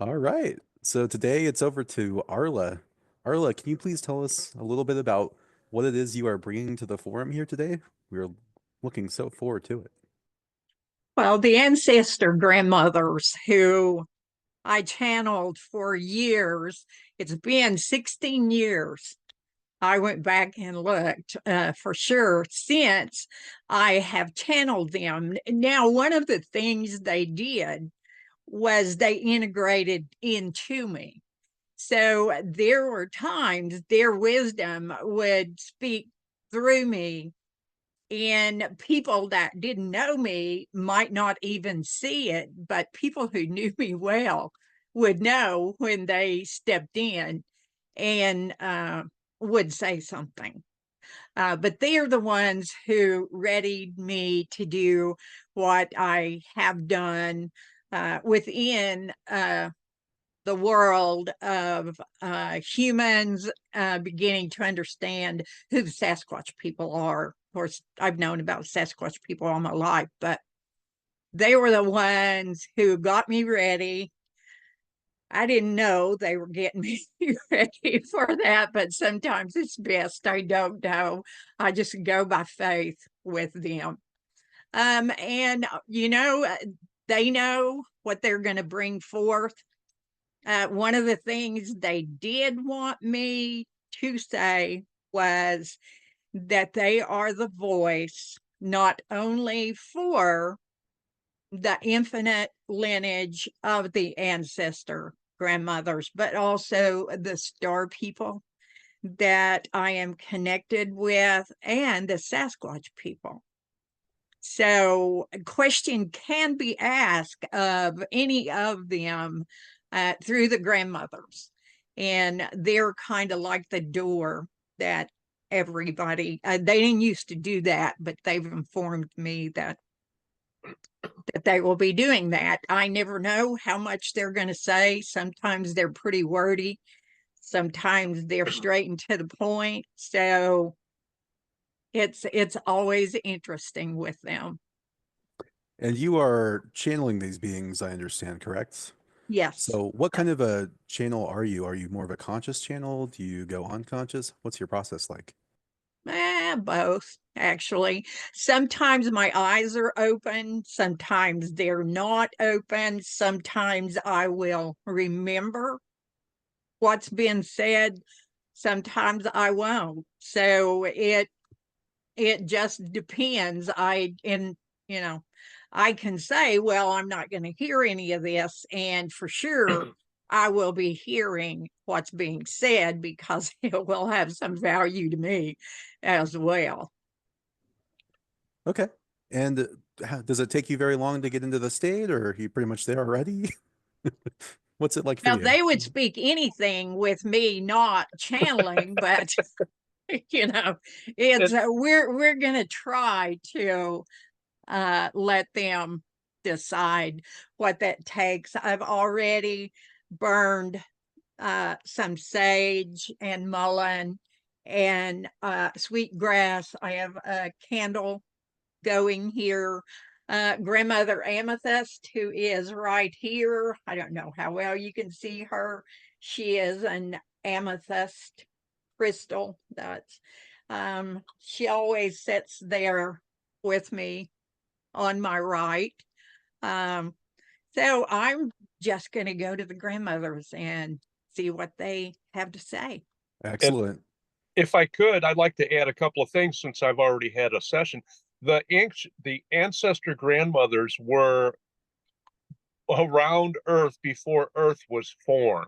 All right. So today it's over to Arla. Arla, can you please tell us a little bit about what it is you are bringing to the forum here today? We're looking so forward to it. Well, the ancestor grandmothers who I channeled for years, it's been 16 years. I went back and looked for sure since I have channeled them. Now, one of the things they did was they integrated into me. So there were times their wisdom would speak through me, and people that didn't know me might not even see it, but people who knew me well would know when they stepped in and would say something. But they are the ones who readied me to do what I have done within the world of humans beginning to understand who the Sasquatch people are. Of course, I've known about Sasquatch people all my life, but they were the ones who got me ready. I didn't know they were getting me ready for that, but sometimes it's best I don't know. I just go by faith with them. And, they know what they're going to bring forth. One of the things they did want me to say was that they are the voice not only for the infinite lineage of the ancestor grandmothers, but also the star people that I am connected with and the Sasquatch people. So a question can be asked of any of them through the grandmothers. And they're kind of like the door that everybody, they didn't used to do that, but they've informed me that they will be doing that. I never know how much they're going to say. Sometimes they're pretty wordy. Sometimes they're straight and to the point. So it's always interesting with them. And you are channeling these beings, I understand, correct? Yes. So what kind of a channel are you? Are you more of a conscious channel? Do you go unconscious? What's your process like? Both, actually. Sometimes my eyes are open, sometimes they're not open. Sometimes I will remember what's been said, sometimes I won't. So it just depends. You know, I can say, well, I'm not going to hear any of this, and for sure I will be hearing what's being said because it will have some value to me as well. Okay. And does it take you very long to get into the state, or are you pretty much there already? What's it like for Now you? they would speak anything with me not channeling, but you know, it's And we're gonna try to let them decide what that takes. I've already burned some sage and mullein and sweet grass. I have a candle going here. Grandmother Amethyst, who is right here. I don't know how well you can see her. She is an amethyst crystal. That's she always sits there with me on my right. Um, so I'm just going to go to the grandmothers and see what they have to say. and Excellent. if I could, I'd like to add a couple of things since I've already had a session. The ancestor grandmothers were around Earth before Earth was formed.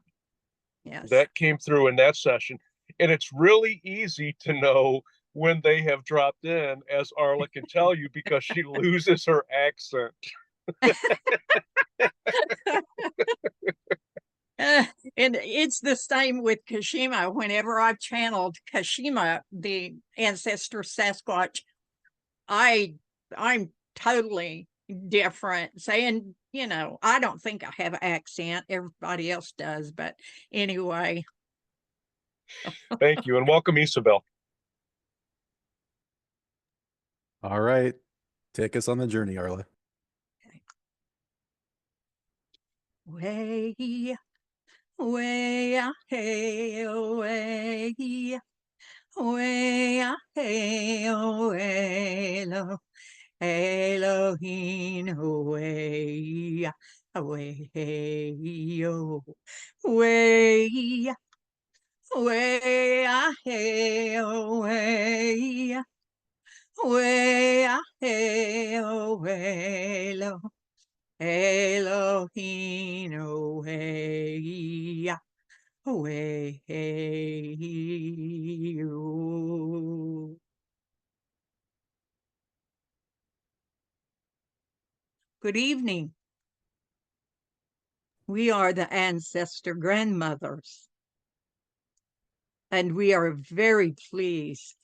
Yes. That came through in that session, and it's really easy to know when they have dropped in, as Arla can tell you, because she loses her accent. Uh, and it's the same with Kashima. Whenever I've channeled Kashima, the ancestor Sasquatch, I I'm totally different. Saying, I don't think I have an accent. Everybody else does, but anyway. Thank you, and welcome, Isabel. All right. Take us on the journey, Arla. way, way, hey, way, way, hey, way, lo, Elohim, way, way, yo, way, way, hey, way, way, hey, way, lo, Elohim, way, way, yo. Good evening. We are the Ancestor Grandmothers, and we are very pleased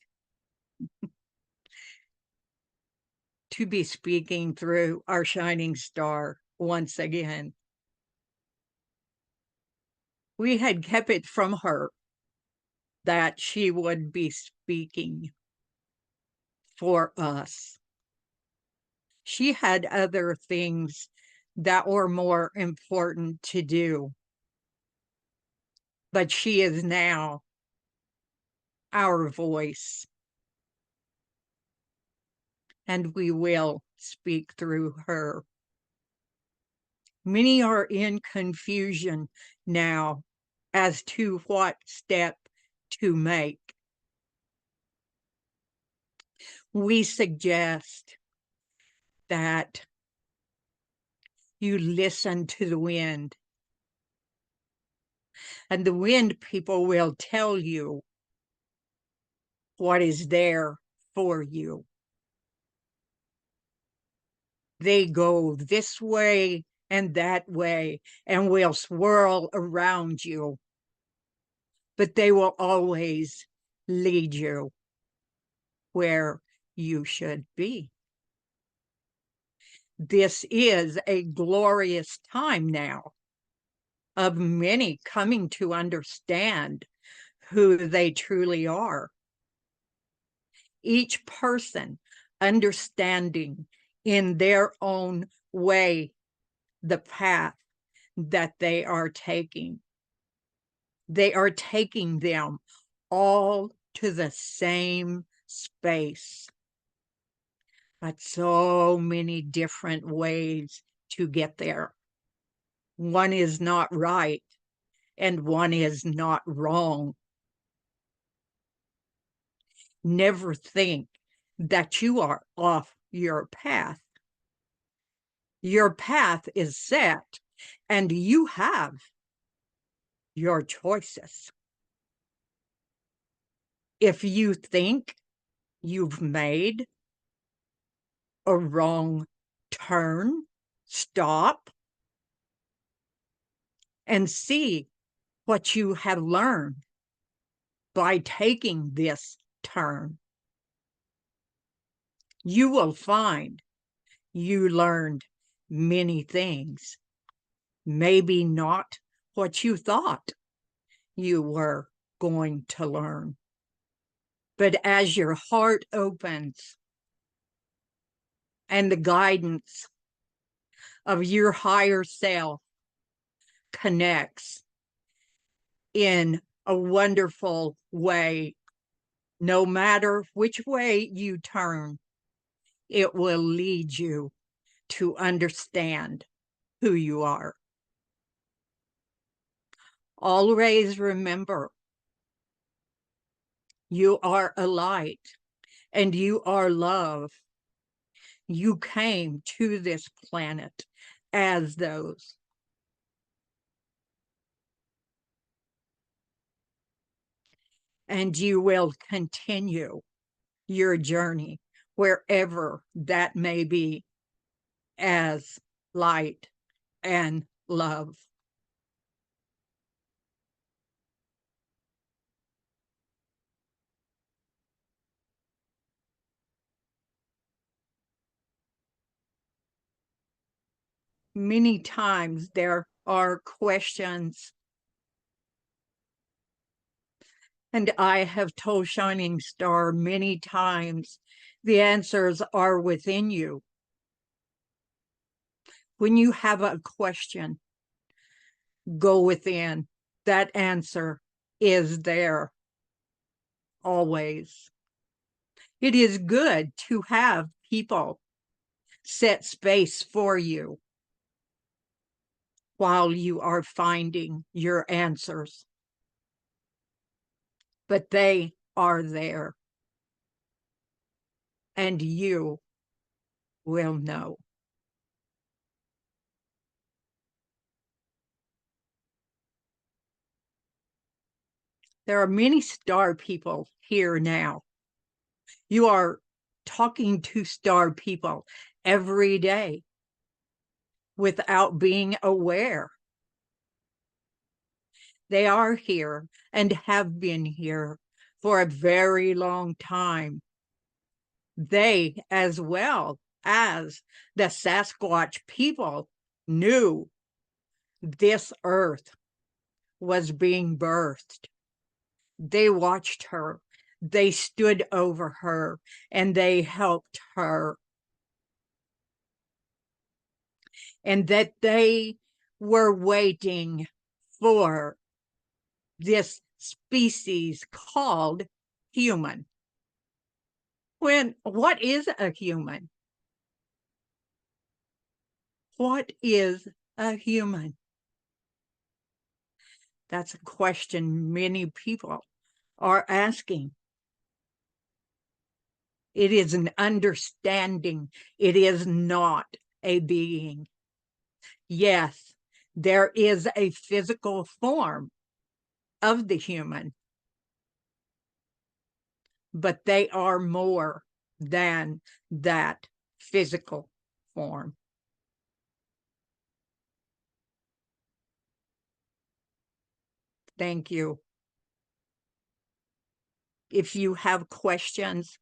to be speaking through our shining star once again. We had kept it from her that she would be speaking for us. She had other things that were more important to do, but she is now our voice, and we will speak through her. Many are in confusion now as to what step to make. We suggest that you listen to the wind, and the wind people will tell you what is there for you. They go this way and that way and will swirl around you, but they will always lead you where you should be. This is a glorious time now of many coming to understand who they truly are. Each person understanding in their own way the path that they are taking. They are taking them all to the same space, but so many different ways to get there. One is not right and one is not wrong. Never think that you are off your path. Your path is set and you have your choices. If you think you've made a wrong turn, stop and see what you have learned by taking this turn. You will find you learned many things, maybe not what you thought you were going to learn. But as your heart opens and the guidance of your higher self connects in a wonderful way, no matter which way you turn, it will lead you to understand who you are. Always remember, you are a light and you are love. You came to this planet as those. And you will continue your journey wherever that may be as light and love. Many times there are questions, and I have told Shining Star many times, the answers are within you. When you have a question, Go within. That answer is there always. It is good to have people set space for you while you are finding your answers. But they are there, and you will know. There are many star people here now. You are talking to star people every day without being aware. They are here and have been here for a very long time. They, as well as the Sasquatch people, knew this earth was being birthed. They watched her, they stood over her, and they helped her. And that they were waiting for this species called human. What is a human? What is a human? That's a question many people are asking. It is an understanding. It is not a being. Yes, there is a physical form of the human, but they are more than that physical form. Thank you. If you have questions,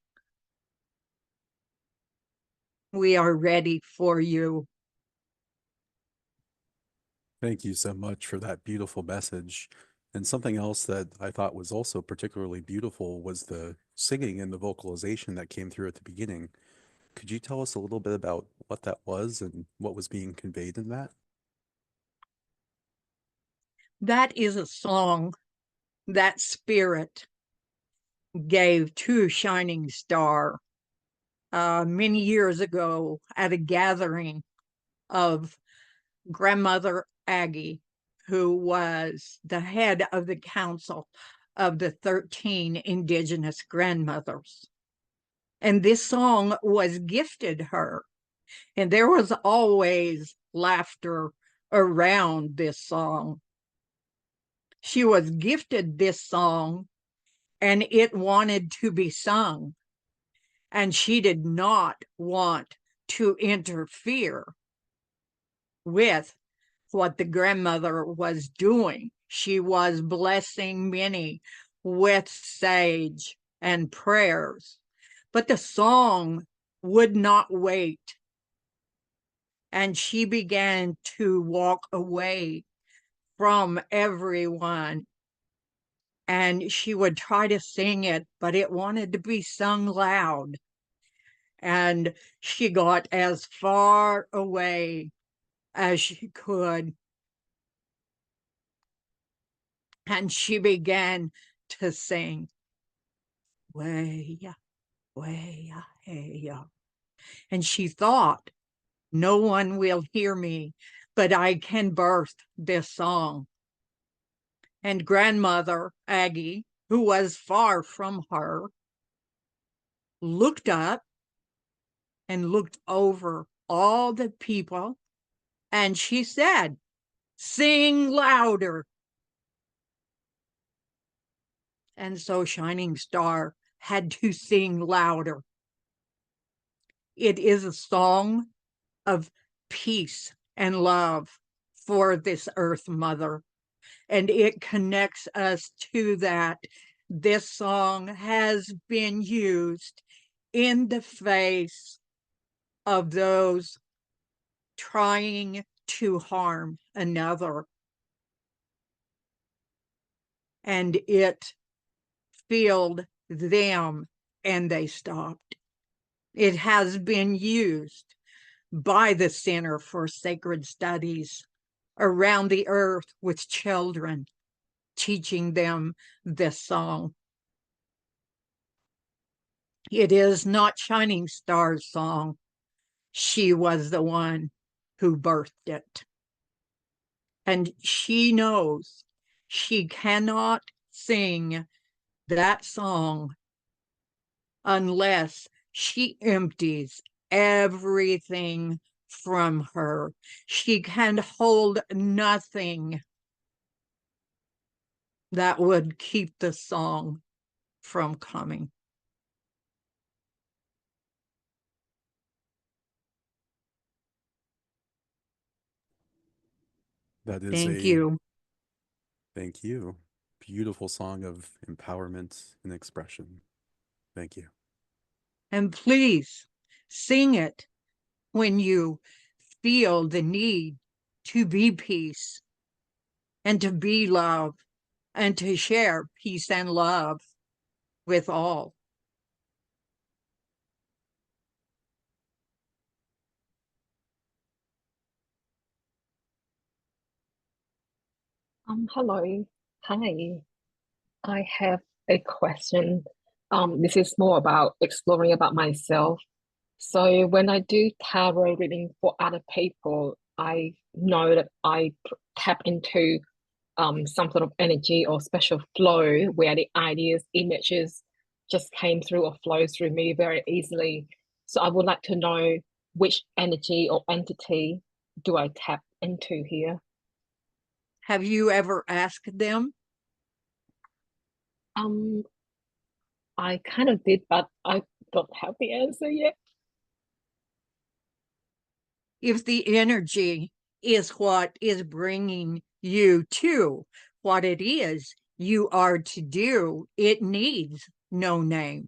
we are ready for you. Thank you so much for that beautiful message. And something else that I thought was also particularly beautiful was the singing and the vocalization that came through at the beginning. Could you tell us a little bit about what that was and what was being conveyed in that? That is a song that Spirit gave to Shining Star many years ago at a gathering of Grandmother Aggie, who was the head of the council of the 13 indigenous grandmothers. And this song was gifted her. And there was always laughter around this song. She was gifted this song and it wanted to be sung. And she did not want to interfere with what the grandmother was doing. She was blessing many with sage and prayers, but the song would not wait. And she began to walk away from everyone. And she would try to sing it, but it wanted to be sung loud. And she got as far away as she could. And she began to sing, way, way, hey. And she thought, no one will hear me, but I can birth this song. And Grandmother Aggie, who was far from her, looked up and looked over all the people, and she said, sing louder. And so Shining Star had to sing louder. It is a song of peace and love for this Earth Mother, and it connects us to that. This song has been used in the face of those trying to harm another, and it filled them and they stopped. It has been used by the Center for Sacred Studies around the earth with children, teaching them this song. It is not Shining Star's song. She was the one who birthed it. And she knows she cannot sing that song unless she empties everything from her. She can hold nothing that would keep the song from coming. That is Thank you. thank you. Beautiful song of empowerment and expression. Thank you. And please sing it when you feel the need to be peace and to be love and to share peace and love with all. Hello. Hi. I have a question. This is more about exploring about myself. So when I do tarot reading for other people, I know that I tap into some sort of energy or special flow where the ideas, images just came through or flow through me very easily. So I would like to know which energy or entity do I tap into here? Have you ever asked them? Um, I kind of did, but I don't have the answer yet. If the energy is what is bringing you to what it is you are to do, it needs no name.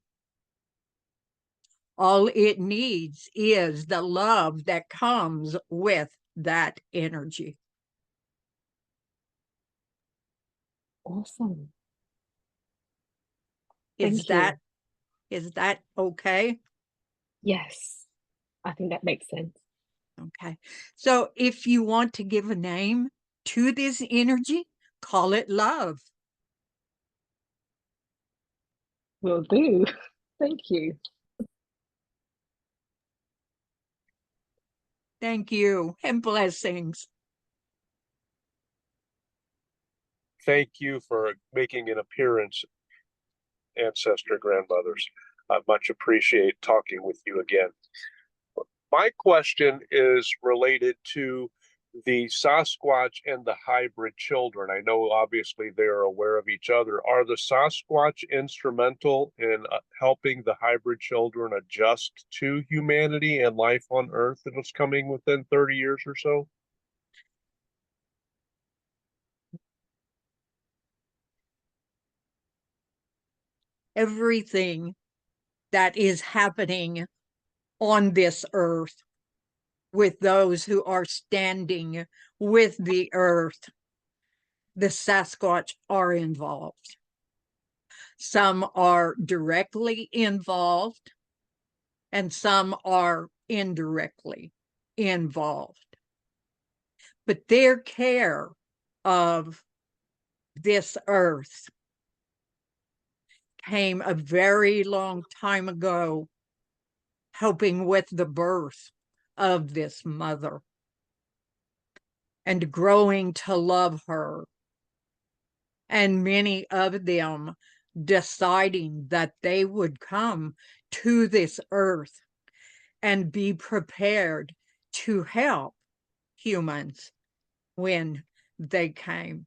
All it needs is the love that comes with that energy. Awesome. Is Thank you. that okay? Yes, I think that makes sense. Okay. So if you want to give a name to this energy, call it love. Will do. Thank you. Thank you and blessings. Thank you for making an appearance, Ancestor Grandmothers. I much appreciate talking with you again. My question is related to the Sasquatch and the hybrid children. I know obviously they're aware of each other. Are the Sasquatch instrumental in helping the hybrid children adjust to humanity and life on Earth that is coming within 30 years or so? Everything that is happening on this earth with those who are standing with the earth, the Sasquatch are involved. Some are directly involved and some are indirectly involved. But their care of this earth came a very long time ago, helping with the birth of this mother and growing to love her. And many of them deciding that they would come to this earth and be prepared to help humans when they came.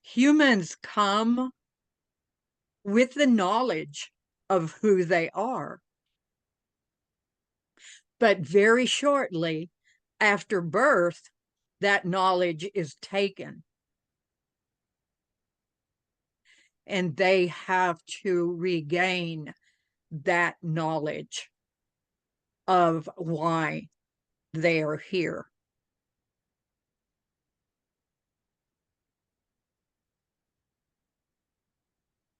Humans come with the knowledge of who they are. But very shortly after birth, that knowledge is taken. And they have to regain that knowledge of why they are here.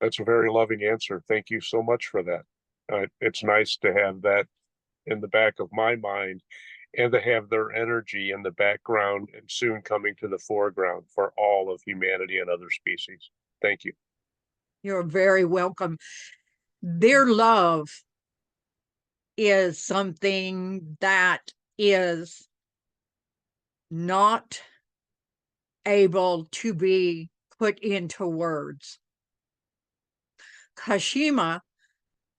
That's a very loving answer. Thank you so much for that. It's nice to have that in the back of my mind. and to have their energy in the background and soon coming to the foreground for all of humanity and other species. Thank you. You're very welcome. Their love is something that is not able to be put into words. Kashima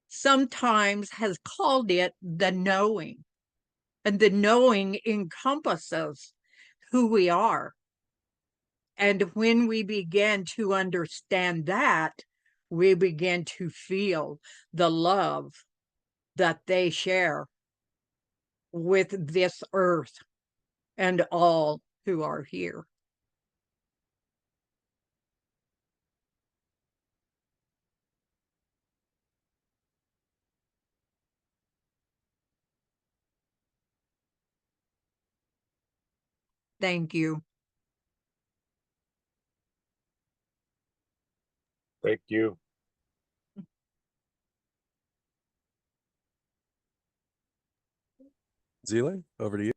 sometimes has called it the knowing, and the knowing encompasses who we are. And when we begin to understand that, we begin to feel the love that they share with this earth and all who are here. Thank you. Thank you. Zile, over to you.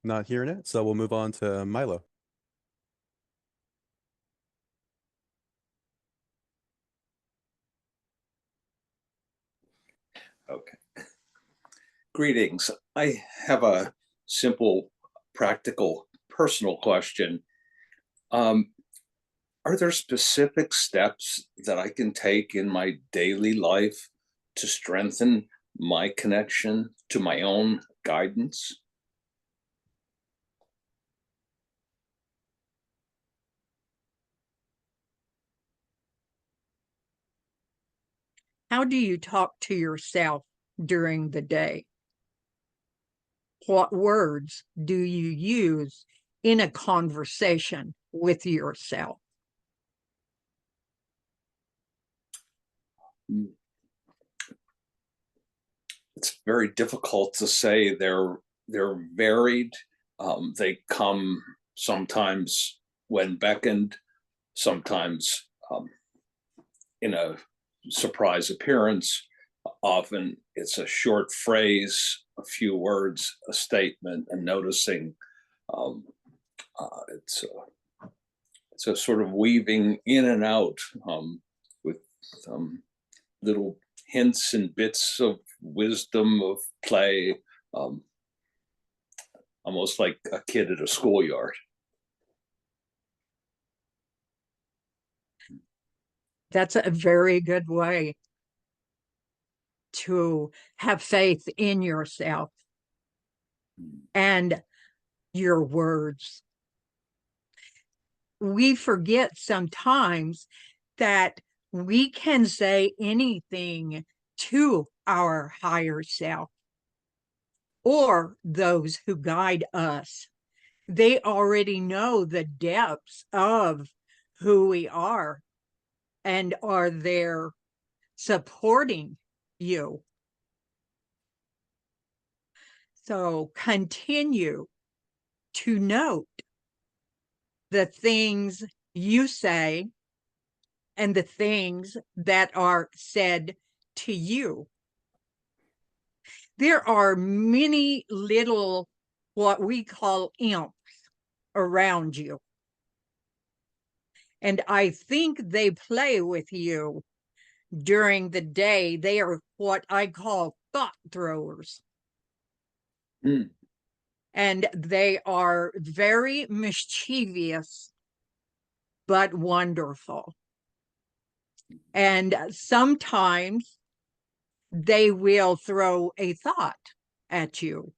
Not hearing it, so we'll move on to Milo. Okay. Greetings. I have a simple, practical, personal question. Are there specific steps that I can take in my daily life to strengthen my connection to my own guidance? How do you talk to yourself during the day? What words do you use in a conversation with yourself? It's very difficult to say. They're varied. They come sometimes when beckoned, sometimes in a surprise appearance. Often it's a short phrase, a few words, a statement, and noticing. It's a sort of weaving in and out with little hints and bits of wisdom, of play, almost like a kid at a schoolyard. That's a very good way to have faith in yourself and your words. We forget sometimes that we can say anything to our higher self or those who guide us. They already know the depths of who we are and are there supporting you. So continue to note the things you say and the things that are said to you. There are many little, what we call imps around you. And I think they play with you during the day. They are what I call thought throwers. Mm. And they are very mischievous, but wonderful. And sometimes they will throw a thought at you.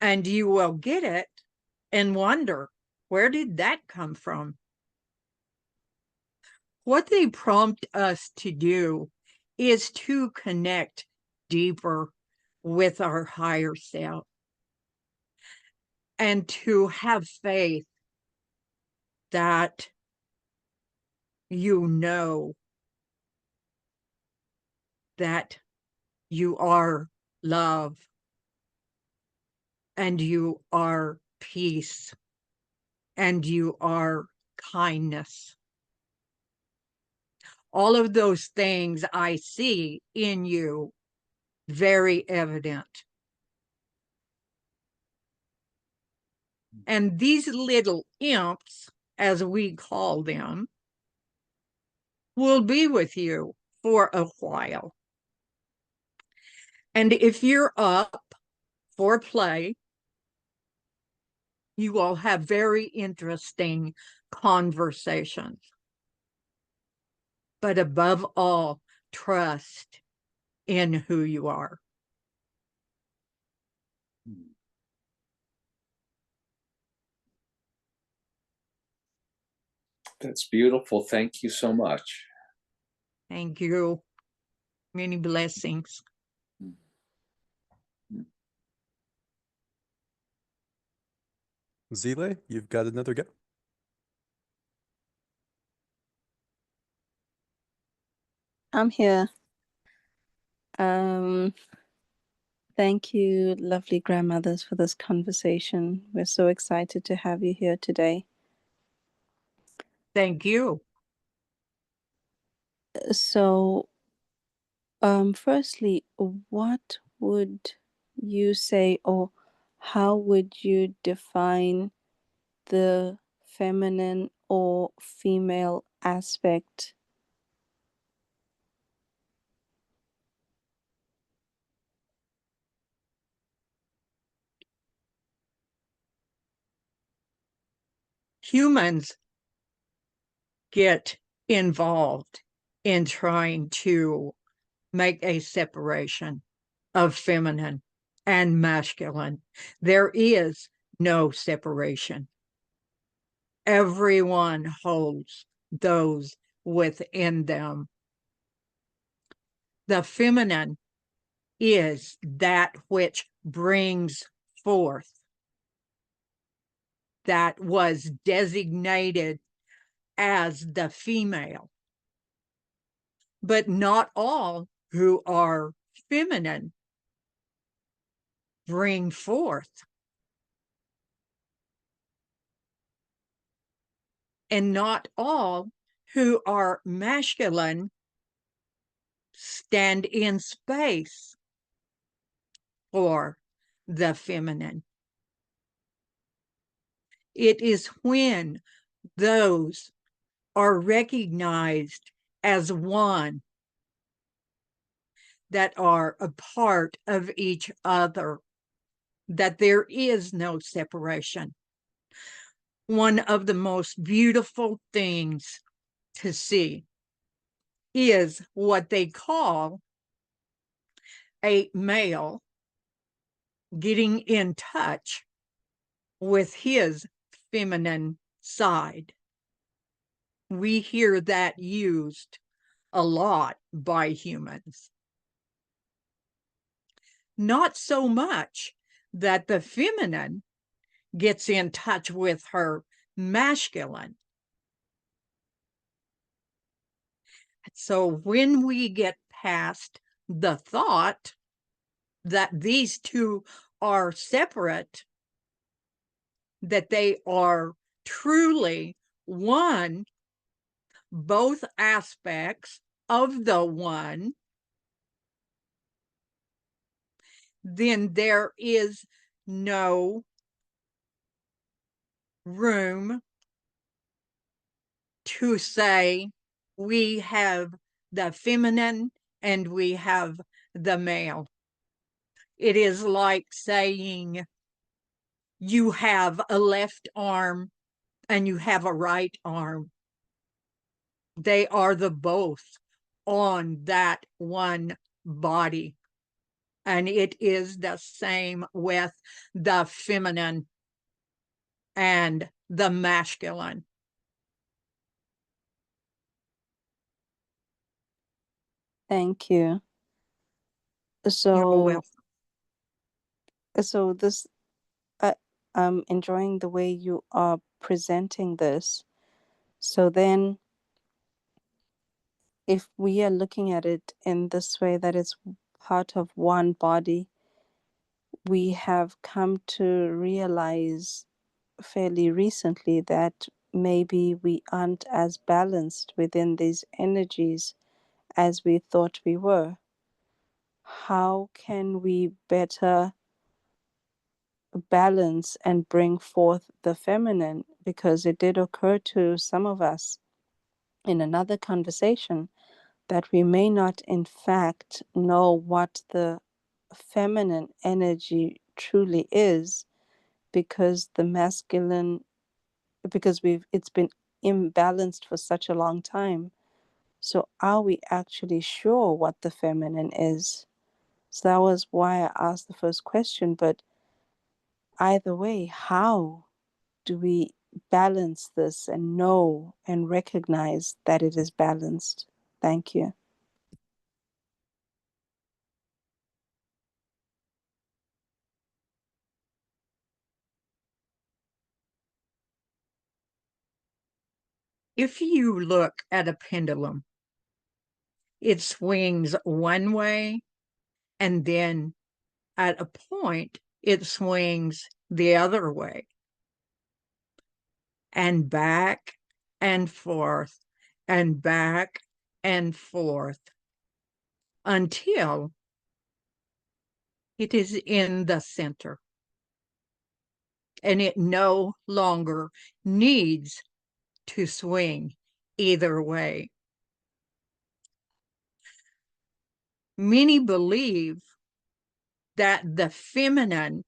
And you will get it and wonder, where did that come from? What they prompt us to do is to connect deeper with our higher self and to have faith that you know that you are love and you are peace and you are kindness All of those things I see in you, very evident. And these little imps, as we call them, will be with you for a while. And if you're up for play, you will have very interesting conversations. But above all, trust in who you are. That's beautiful. Thank you so much. Thank you. Many blessings. Zile, you've got another go. I'm here. Thank you, lovely grandmothers, for this conversation. We're so excited to have you here today. Thank you. So, firstly, what would you say, or how would you define the feminine or female aspect? Humans get involved in trying to make a separation of feminine and masculine. There is no separation. Everyone holds those within them. The feminine is that which brings forth, that was designated as the female. But not all who are feminine bring forth. And not all who are masculine stand in space for the feminine. It is when those are recognized as one, that are a part of each other, that there is no separation. One of the most beautiful things to see is what they call a male getting in touch with his feminine side. We hear that used a lot by humans. Not so much that the feminine gets in touch with her masculine. So when we get past the thought that these two are separate, that they are truly one, both aspects of the one, then there is no room to say we have the feminine and we have the male. It is like saying you have a left arm and you have a right arm. They are the both on that one body. And it is the same with the feminine and the masculine. Thank you. You're So, welcome. this, I'm enjoying the way you are presenting this. So then, if we are looking at it in this way, that it's part of one body, we have come to realize fairly recently that maybe we aren't as balanced within these energies as we thought we were. How can we better balance and bring forth the feminine? Because it did occur to some of us in another conversation that we may not in fact know what the feminine energy truly is, because the masculine, because it's been imbalanced for such a long time. So are we actually sure what the feminine is? So that was why I asked the first question. But either way, how do we balance this and know and recognize that it is balanced? Thank you. If you look at a pendulum, it swings one way, and then at a point, it swings the other way, and back and forth, and back and forth, until it is in the center. And it no longer needs to swing either way. Many believe that the feminine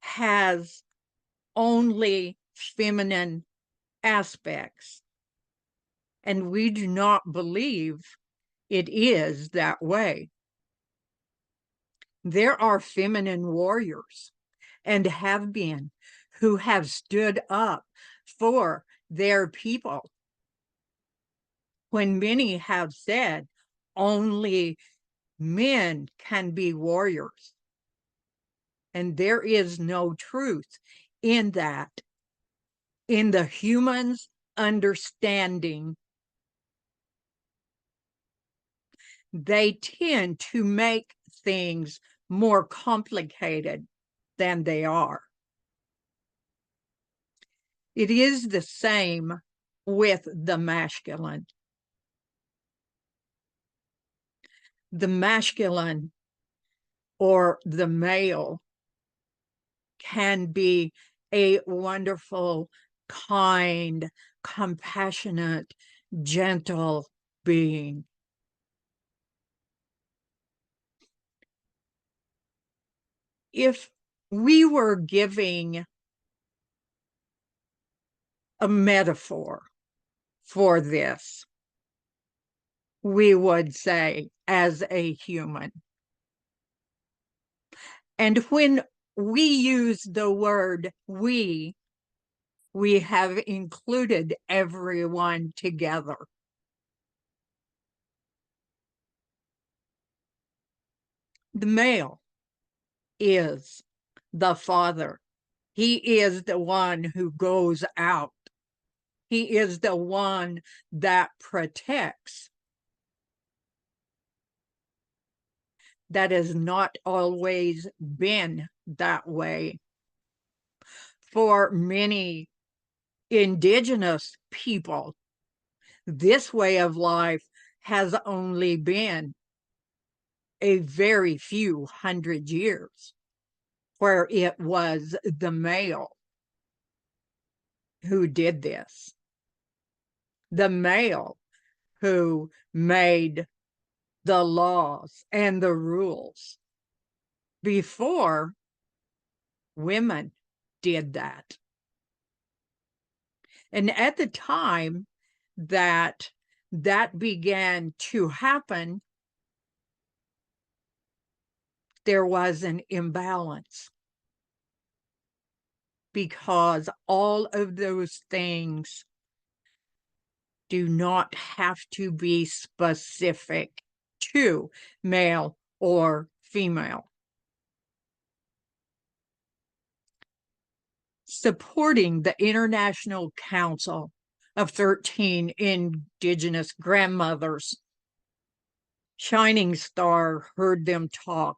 has only feminine aspects, and we do not believe it is that way. There are feminine warriors, and have been, who have stood up for their people, when many have said only men can be warriors. And there is no truth in that. In the human's understanding, they tend to make things more complicated than they are. It is the same with the masculine. The masculine, or the male, can be a wonderful, kind, compassionate, gentle being. If we were giving a metaphor for this, we would say, as a human. And when we use the word we have included everyone together. The male is the father. He is the one who goes out. He is the one that protects. That has not always been that way. For many indigenous people, this way of life has only been a very few hundred years, where it was the male who did this. The male who made the laws and the rules before women did that. And at the time that that began to happen, there was an imbalance, because all of those things do not have to be specific to male or female. Supporting the International Council of 13 Indigenous Grandmothers, Shining Star heard them talk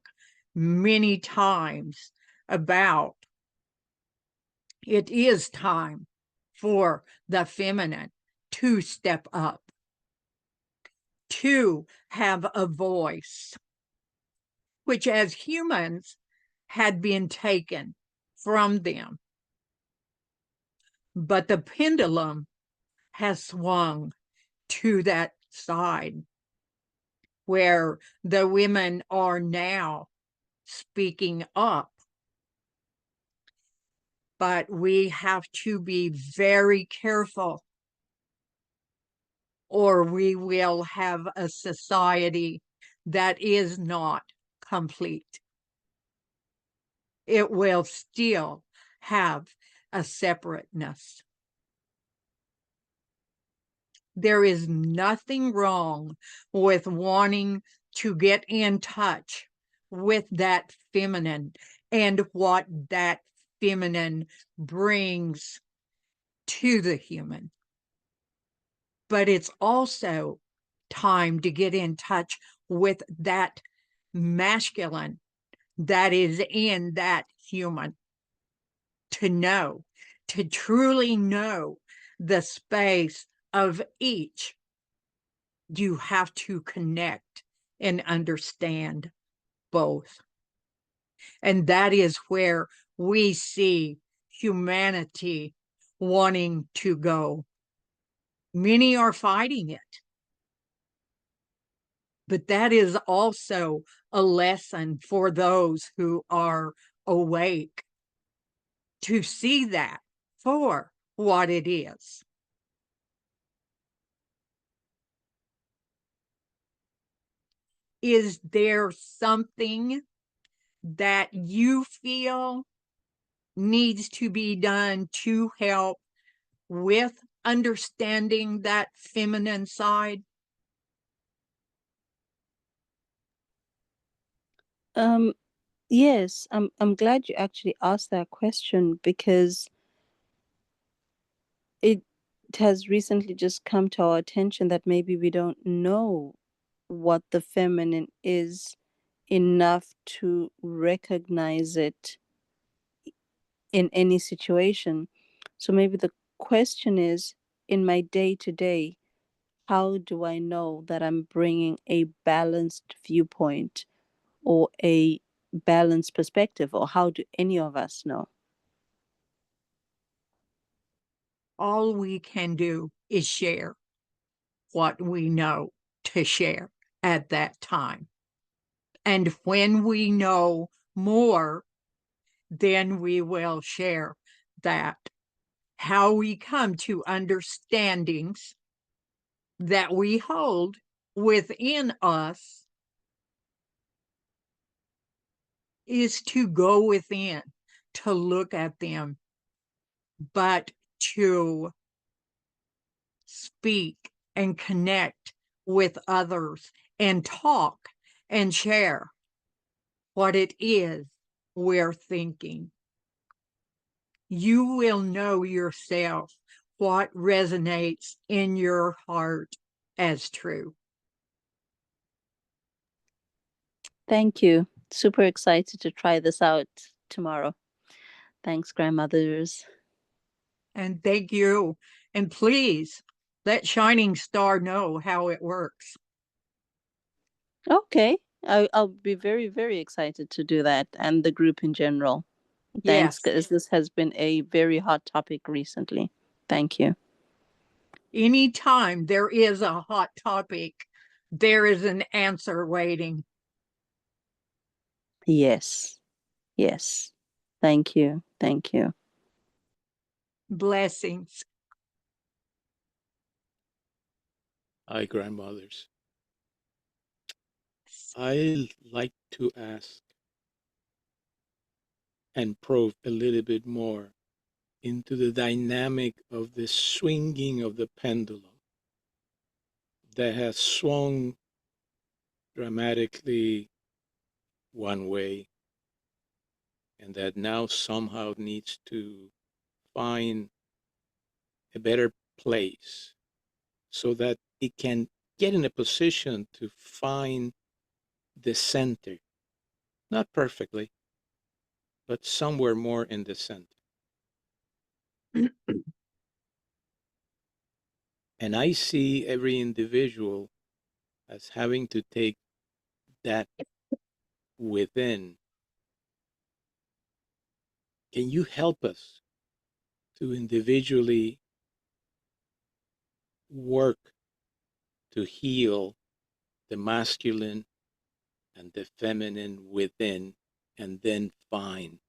many times about it is time for the feminine to step up, to have a voice, which as humans had been taken from them. But the pendulum has swung to that side where the women are now speaking up. But we have to be very careful, or we will have a society that is not complete. It will still have a separateness. There is nothing wrong with wanting to get in touch with that feminine and what that feminine brings to the human. But it's also time to get in touch with that masculine that is in that human, to know, to truly know the space of each. You have to connect and understand both. And that is where we see humanity wanting to go. Many are fighting it. But that is also a lesson for those who are awake to see that for what it is. Is there something that you feel needs to be done to help with understanding that feminine side? Yes, I'm glad you actually asked that question, because it has recently just come to our attention that maybe we don't know what the feminine is enough to recognize it in any situation. So maybe the question is, in my day-to-day, how do I know that I'm bringing a balanced viewpoint or a balanced perspective, or how do any of us know? All we can do is share what we know to share at that time. And when we know more, then we will share that. How we come to understandings that we hold within us is to go within, to look at them, but to speak and connect with others and talk and share what it is we're thinking. You will know yourself what resonates in your heart as true. Thank you. Super excited to try this out tomorrow. Thanks, grandmothers. And thank you. And please let Shining Star know how it works. Okay. I'll be very, very excited to do that, and the group in general. Thanks, Yes. because this has been a very hot topic recently. Thank you. Anytime there is a hot topic, there is an answer waiting. Yes. Yes. Thank you. Thank you. Blessings. Hi, grandmothers. I like to ask and probe a little bit more into the dynamic of the swinging of the pendulum that has swung dramatically one way, and that now somehow needs to find a better place so that it can get in a position to find the center, not perfectly, but somewhere more in the center. And I see every individual as having to take that within. Can you help us to individually work to heal the masculine and the feminine within, and then find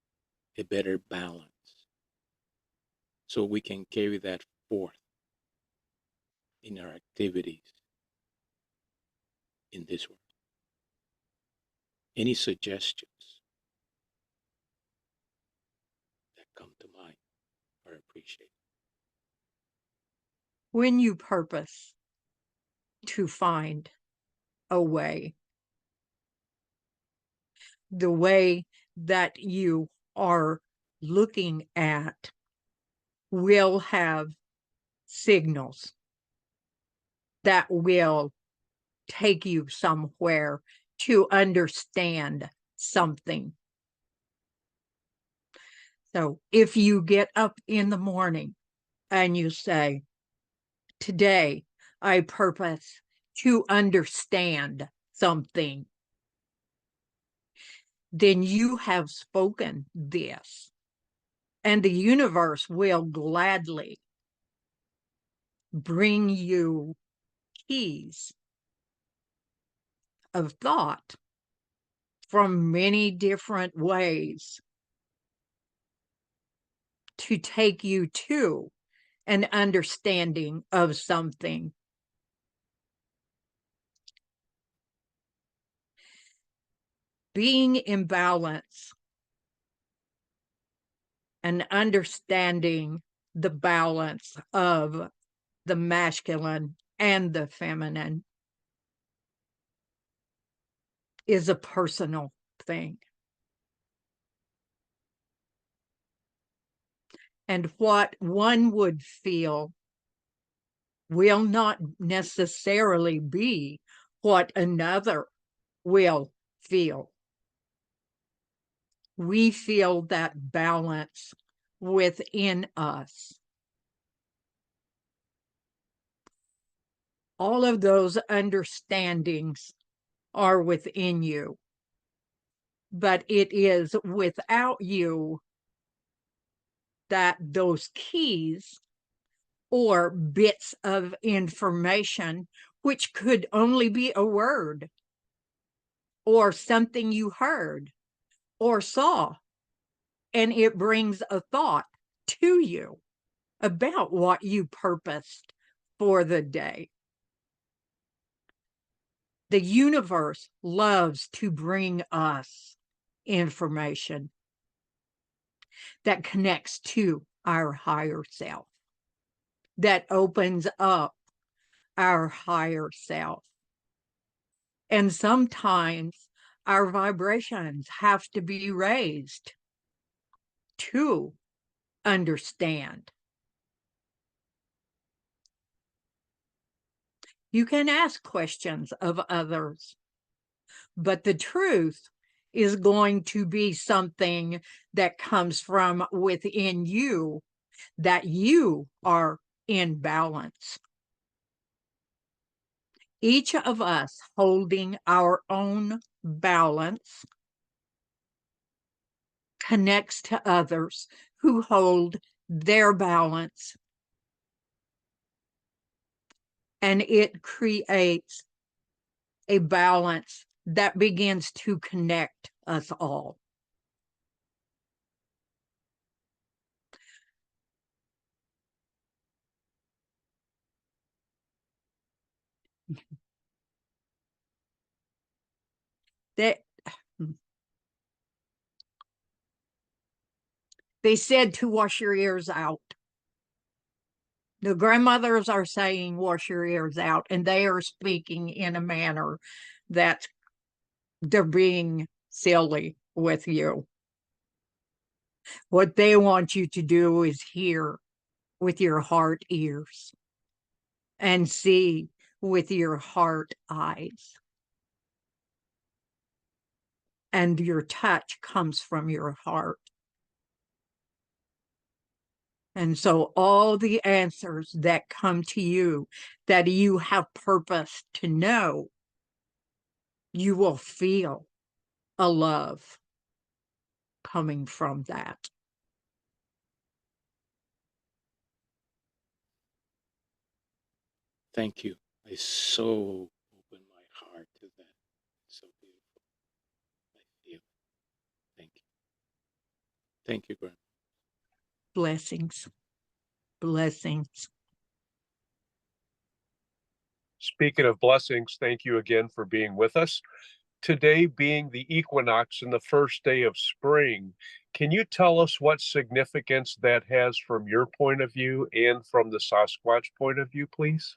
a better balance so we can carry that forth in our activities in this world? Any suggestions that come to mind are appreciated. When you purpose to find a way, the way that you are looking at will have signals that will take you somewhere to understand something. So if you get up in the morning and you say, today I purpose to understand something, then you have spoken this, and the universe will gladly bring you keys of thought from many different ways to take you to an understanding of something. Being in balance and understanding the balance of the masculine and the feminine is a personal thing. And what one would feel will not necessarily be what another will feel. We feel that balance within us. All of those understandings are within you, but it is without you that those keys or bits of information, which could only be a word or something you heard or saw, and it brings a thought to you about what you purposed for the day. The universe loves to bring us information that connects to our higher self, that opens up our higher self. And sometimes our vibrations have to be raised to understand. You can ask questions of others, but the truth is going to be something that comes from within you, that you are in balance. Each of us holding our own balance connects to others who hold their balance, and it creates a balance that begins to connect us all. They said to wash your ears out. The grandmothers are saying wash your ears out, and they are speaking in a manner that they're being silly with you. What they want you to do is hear with your heart ears and see with your heart eyes. And your touch comes from your heart. And so all the answers that come to you that you have purpose to know, you will feel a love coming from that. Thank you. I so open my heart to that. It's so beautiful. I feel it. Thank you. Thank you, Grandma. Blessings. Blessings. Speaking of blessings, thank you again for being with us. Today being the equinox and the first day of spring, can you tell us what significance that has from your point of view and from the Sasquatch point of view, please?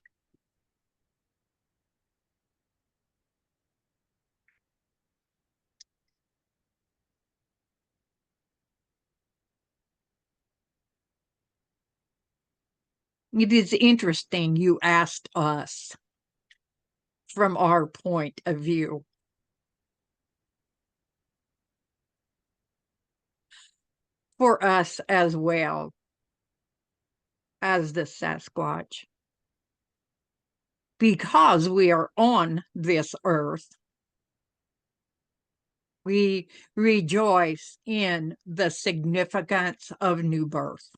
It is interesting you asked us from our point of view. For us as well as the Sasquatch, because we are on this earth, we rejoice in the significance of new birth.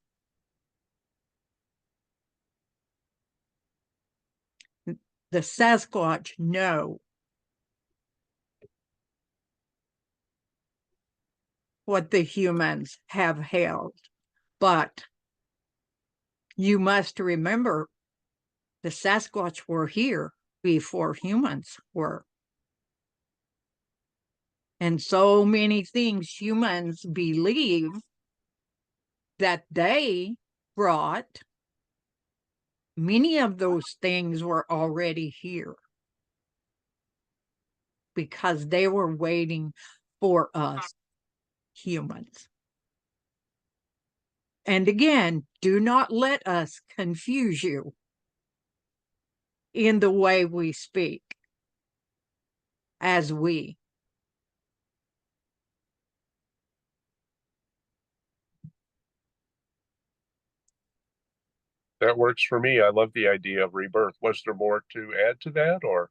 The Sasquatch know what the humans have held, but you must remember the Sasquatch were here before humans were. And so many things humans believe that they brought, many of those things were already here because they were waiting for us humans. And again, do not let us confuse you in the way we speak as we. That works for me. I love the idea of rebirth. Was there more to add to that, or?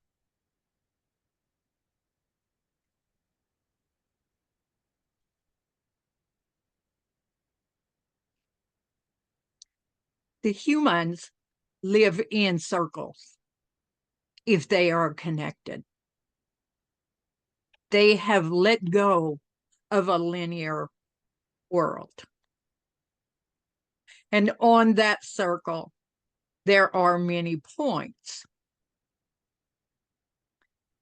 The humans live in circles if they are connected. They have let go of a linear world. And on that circle, there are many points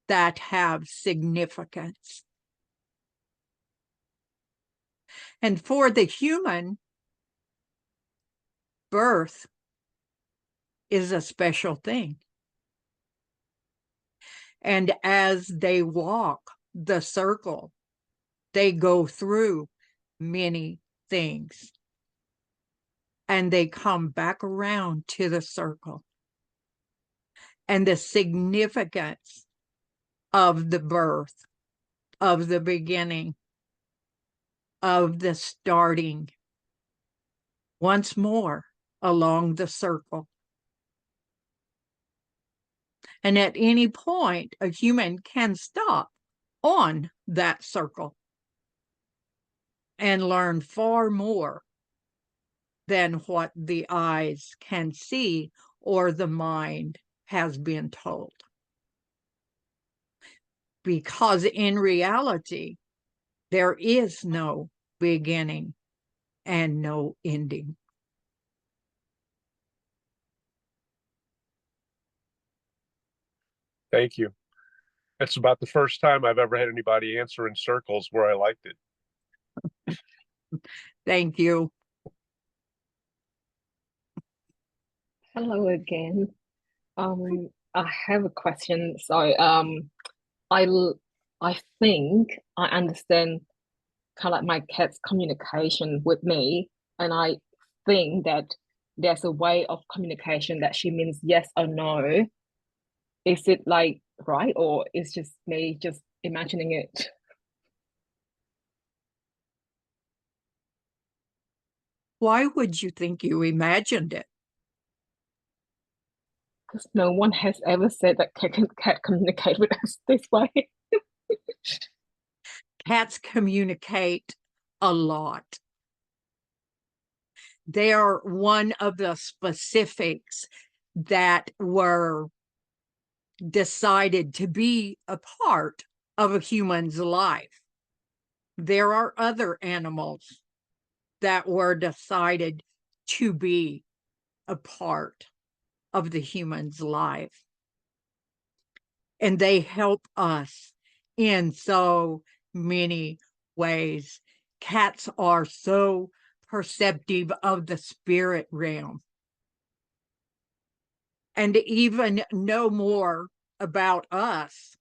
that have significance. And for the human, birth is a special thing. And as they walk the circle, they go through many things. And they come back around to the circle. And the significance of the birth, of the beginning, of the starting, once more along the circle. And at any point, a human can stop on that circle and learn far more than what the eyes can see or the mind has been told. Because in reality, there is no beginning and no ending. Thank you. It's about the first time I've ever had anybody answer in circles where I liked it. Thank you. Hello again. I have a question. So, I think I understand kind of like my cat's communication with me, and I think that there's a way of communication that she means yes or no. Is it like right, or is just me just imagining it? Why would you think you imagined it? Because no one has ever said that cat communicate with us this way. Cats communicate a lot. They are one of the specifics that were decided to be a part of a human's life. There are other animals that were decided to be a part of the human's life. And they help us in so many ways. Cats are so perceptive of the spirit realm and even know more about us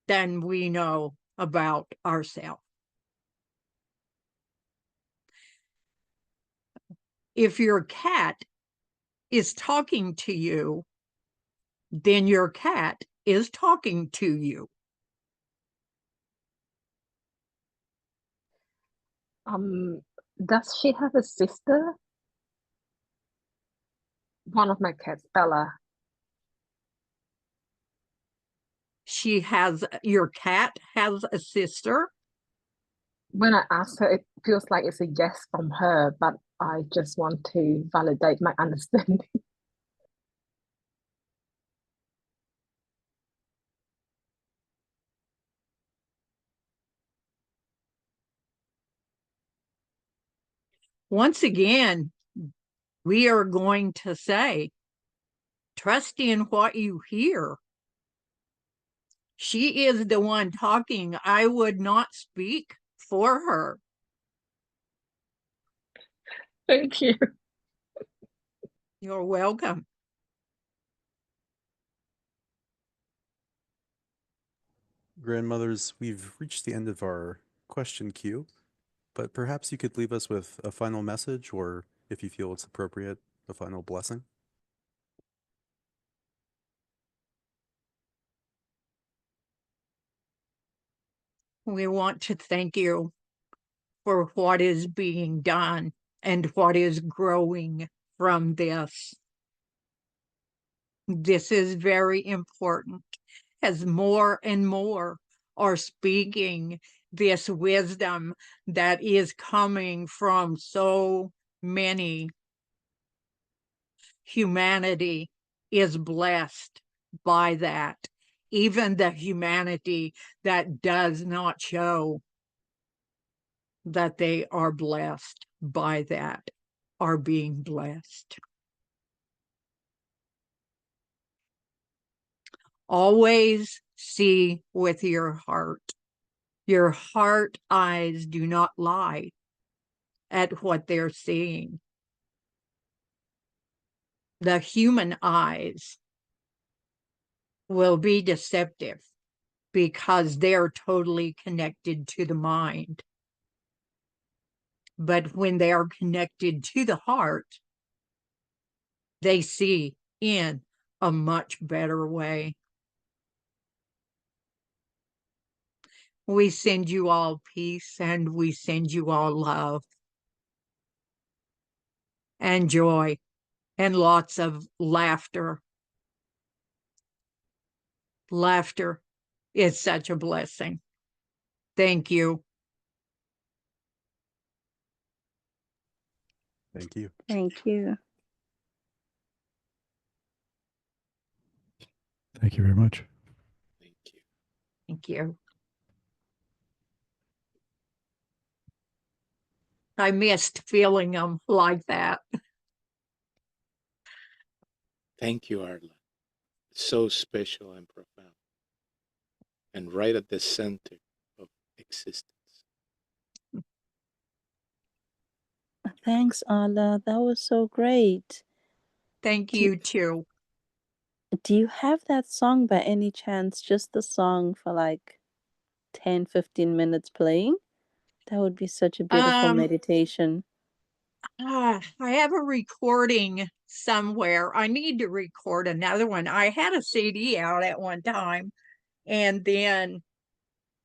than we know about ourselves. If your cat is talking to you, then your cat is talking to you. Does she have a sister? One of my cats, Bella. Your cat has a sister? When I ask her, it feels like it's a yes from her, but I just want to validate my understanding. Once again, we are going to say, trust in what you hear. She is the one talking. I would not speak for her. Thank you. You're welcome. Grandmothers, we've reached the end of our question queue, but perhaps you could leave us with a final message, or if you feel it's appropriate, a final blessing. We want to thank you for what is being done and what is growing from this. This is very important as more and more are speaking this wisdom that is coming from so many. Humanity is blessed by that. Even the humanity that does not show that they are blessed by that are being blessed. Always see with your heart. Your heart eyes do not lie at what they're seeing. The human eyes will be deceptive because they're totally connected to the mind. But when they are connected to the heart, they see in a much better way. We send you all peace and we send you all love and joy and lots of laughter. Laughter is such a blessing. Thank you. Thank you. Thank you. Thank you very much. Thank you. Thank you. I missed feeling them like that. Thank you, Arla. It's so special and profound. And right at the center of existence. Thanks, Arla. That was so great. Thank you too. Do you have that song by any chance? Just the song for like 10, 15 minutes playing? That would be such a beautiful meditation. I have a recording somewhere. I need to record another one. I had a CD out at one time, and then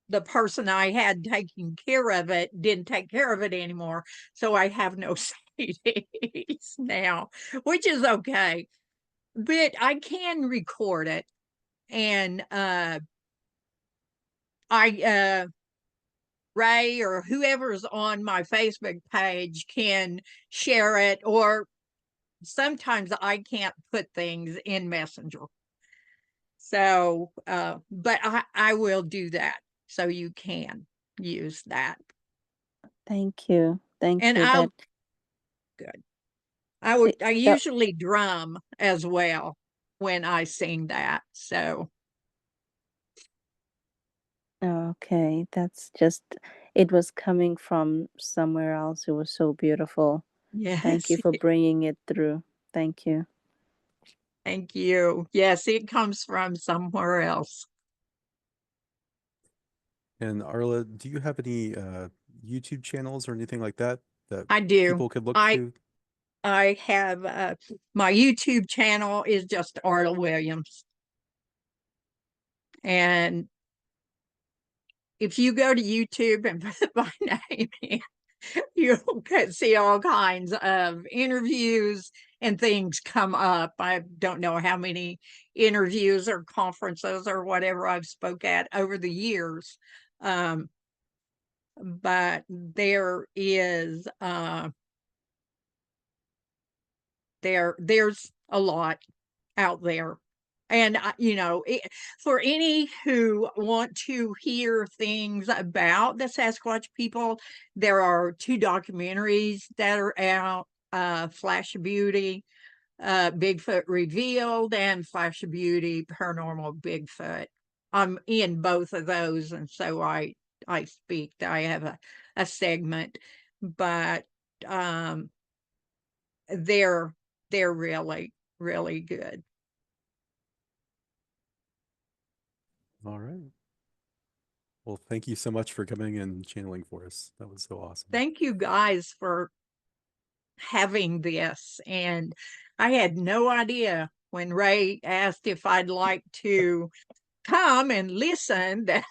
the person I had taking care of it didn't take care of it anymore. So I have no CDs now, which is okay. But I can record it. And Ray or whoever's on my Facebook page can share it, or sometimes I can't put things in Messenger. So, but I will do that so you can use that. Thank you. Thank And you. Good. I usually drum as well when I sing that. So. Okay, that's just, it was coming from somewhere else. It was so beautiful. Yes. Thank you for bringing it through. Thank you. Thank you. Yes, it comes from somewhere else. And Arla, do you have any YouTube channels or anything like that that I do. people could look to? I have my YouTube channel is just Arla Williams. And if you go to YouTube and put my name in, you'll see all kinds of interviews and things come up. I don't know how many interviews or conferences or whatever I've spoke at over the years. But there is there's a lot out there. And, for any who want to hear things about the Sasquatch people, there are 2 documentaries that are out, Flash of Beauty, Bigfoot Revealed, and Flash of Beauty, Paranormal Bigfoot. I'm in both of those, and so I speak. I have a segment, but they're really, really good. All right. Well, thank you so much for coming and channeling for us. That was so awesome. Thank you guys for having this. And I had no idea when Ray asked if I'd like to come and listen that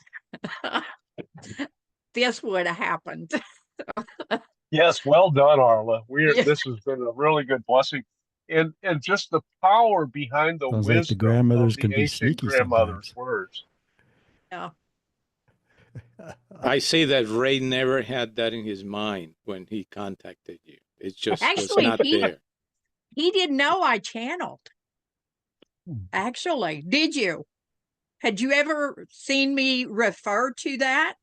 this would have happened. Yes, well done, Arla. Yeah. This has been a really good blessing. And just the power behind the Sounds like the wisdom grandmothers of the can be ancient sneaky grandmother's sometimes. words. Yeah. I say that Ray never had that in his mind when he contacted you. It just Actually, was not there. He didn't know I channeled. Actually, did you? Had you ever seen me refer to that?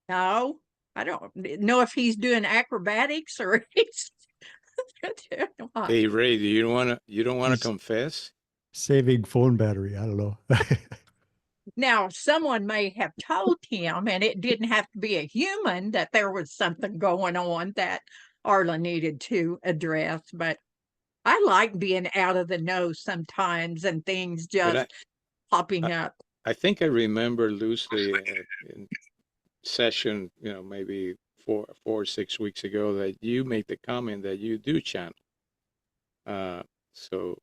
No, I don't know if he's doing acrobatics or he's doing what. Hey Ray, do you don't want to confess? Saving phone battery. I don't know. Now, someone may have told him, and it didn't have to be a human, that there was something going on that Arla needed to address. But I like being out of the know sometimes and things just popping up. I think I remember loosely in session, maybe 4 or 6 weeks ago, that you made the comment that you do channel. So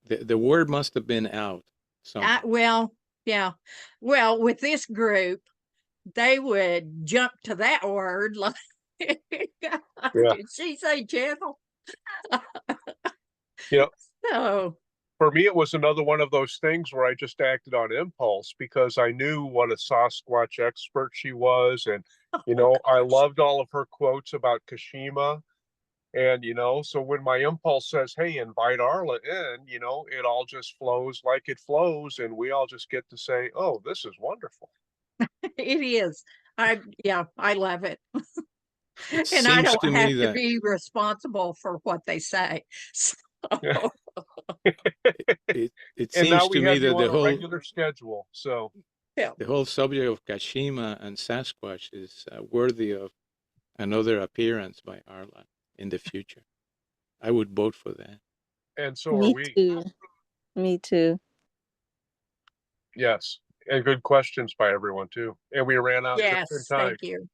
the word must have been out. Well, yeah. Well, with this group, they would jump to that word. Like, did she say channel? So for me, it was another one of those things where I just acted on impulse because I knew what a Sasquatch expert she was. And, I loved all of her quotes about Kashima. And, so when my impulse says, hey, invite Arla in, it all just flows like it flows. And we all just get to say, oh, this is wonderful. It is. I love it. And I don't have to be responsible for what they say. So. Yeah. It seems to me that the whole regular schedule. So the whole subject of Kashima and Sasquatch is worthy of another appearance by Arla in the future. I would vote for that. And so are we. Too. Me too. Yes. And good questions by everyone too. And we ran out just in time. Thank you.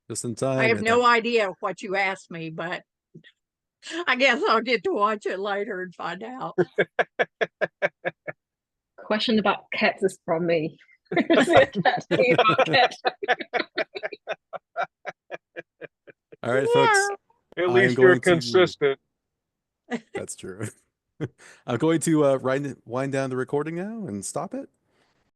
Just in time. I have no idea what you asked me, but I guess I'll get to watch it later and find out. Question about cats is from me. About cats. All right, folks. At I am least you're going to- consistent. That's true. I'm going to wind down the recording now and stop it.